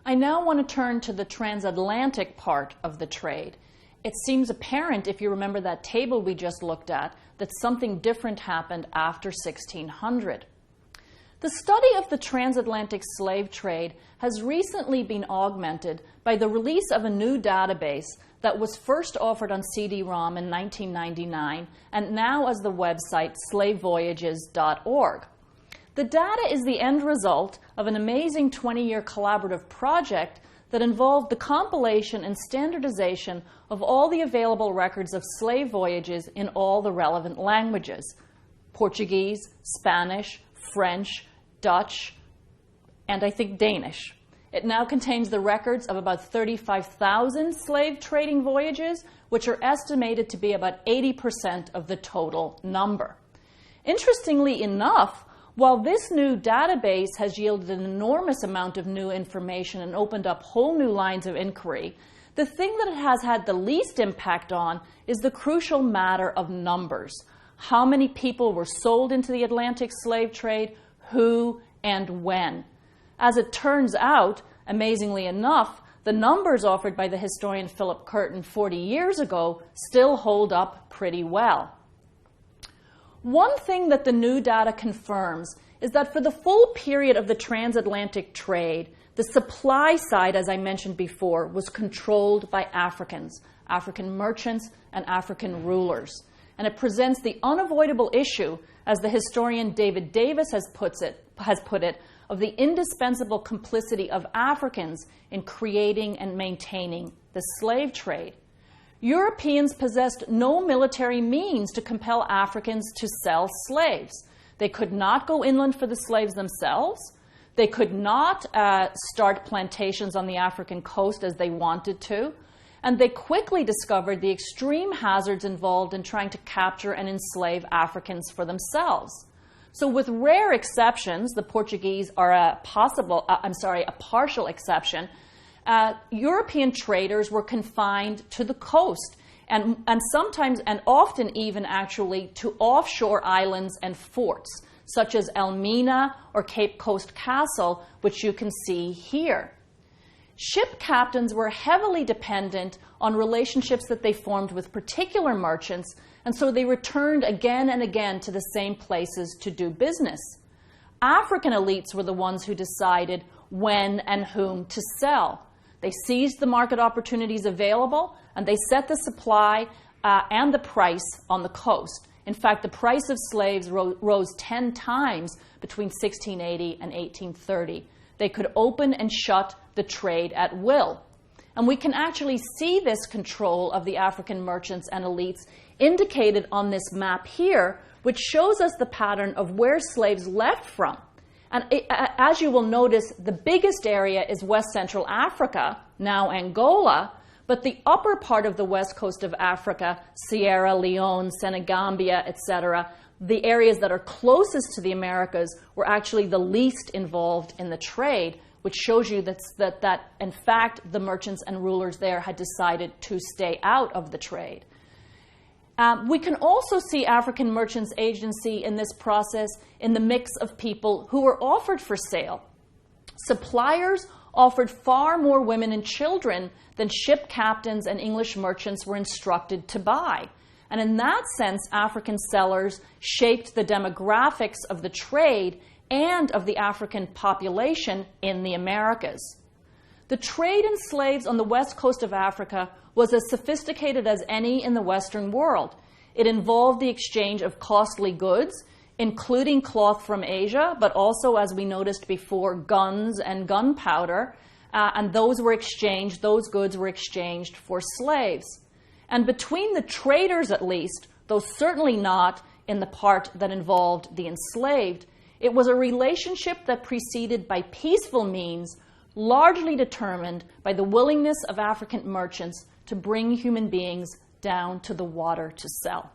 I now want to turn to the transatlantic part of the trade. It seems apparent, if you remember that table we just looked at, that something different happened after 1600. The study of the transatlantic slave trade has recently been augmented by the release of a new database that was first offered on CD-ROM in 1999 and now as the website slavevoyages.org. The data is the end result of an amazing 20-year collaborative project that involved the compilation and standardization of all the available records of slave voyages in all the relevant languages: Portuguese, Spanish, French, Dutch, and I think Danish. It now contains the records of about 35,000 slave trading voyages, which are estimated to be about 80% of the total number. Interestingly enough, while this new database has yielded an enormous amount of new information and opened up whole new lines of inquiry, the thing that it has had the least impact on is the crucial matter of numbers. How many people were sold into the Atlantic slave trade, who, and when? As it turns out, amazingly enough, the numbers offered by the historian Philip Curtin 40 years ago still hold up pretty well. One thing that the new data confirms is that for the full period of the transatlantic trade, the supply side, as I mentioned before, was controlled by Africans, African merchants, and African rulers. And it presents the unavoidable issue, as the historian David Davis has put it, of the indispensable complicity of Africans in creating and maintaining the slave trade. Europeans possessed no military means to compel Africans to sell slaves. They could not go inland for the slaves themselves. They could not start plantations on the African coast as they wanted to. And they quickly discovered the extreme hazards involved in trying to capture and enslave Africans for themselves. So with rare exceptions, the Portuguese are a partial exception, European traders were confined to the coast and sometimes and often even actually to offshore islands and forts, such as Elmina or Cape Coast Castle, which you can see here. Ship captains were heavily dependent on relationships that they formed with particular merchants, and so they returned again and again to the same places to do business. African elites were the ones who decided when and whom to sell. They seized the market opportunities available, and they set the supply and the price on the coast. In fact, the price of slaves rose 10 times between 1680 and 1830. They could open and shut the trade at will. And we can actually see this control of the African merchants and elites indicated on this map here, which shows us the pattern of where slaves left from. And as you will notice, the biggest area is West Central Africa, now Angola, but the upper part of the west coast of Africa, Sierra Leone, Senegambia, etc., the areas that are closest to the Americas were actually the least involved in the trade, which shows you that in fact, the merchants and rulers there had decided to stay out of the trade. We can also see African merchants' agency in this process in the mix of people who were offered for sale. Suppliers offered far more women and children than ship captains and English merchants were instructed to buy. And in that sense, African sellers shaped the demographics of the trade and of the African population in the Americas. The trade in slaves on the west coast of Africa was as sophisticated as any in the Western world. It involved the exchange of costly goods, including cloth from Asia, but also, as we noticed before, guns and gunpowder, and those goods were exchanged for slaves. And between the traders, at least, though certainly not in the part that involved the enslaved, it was a relationship that proceeded by peaceful means, largely determined by the willingness of African merchants to bring human beings down to the water to sell.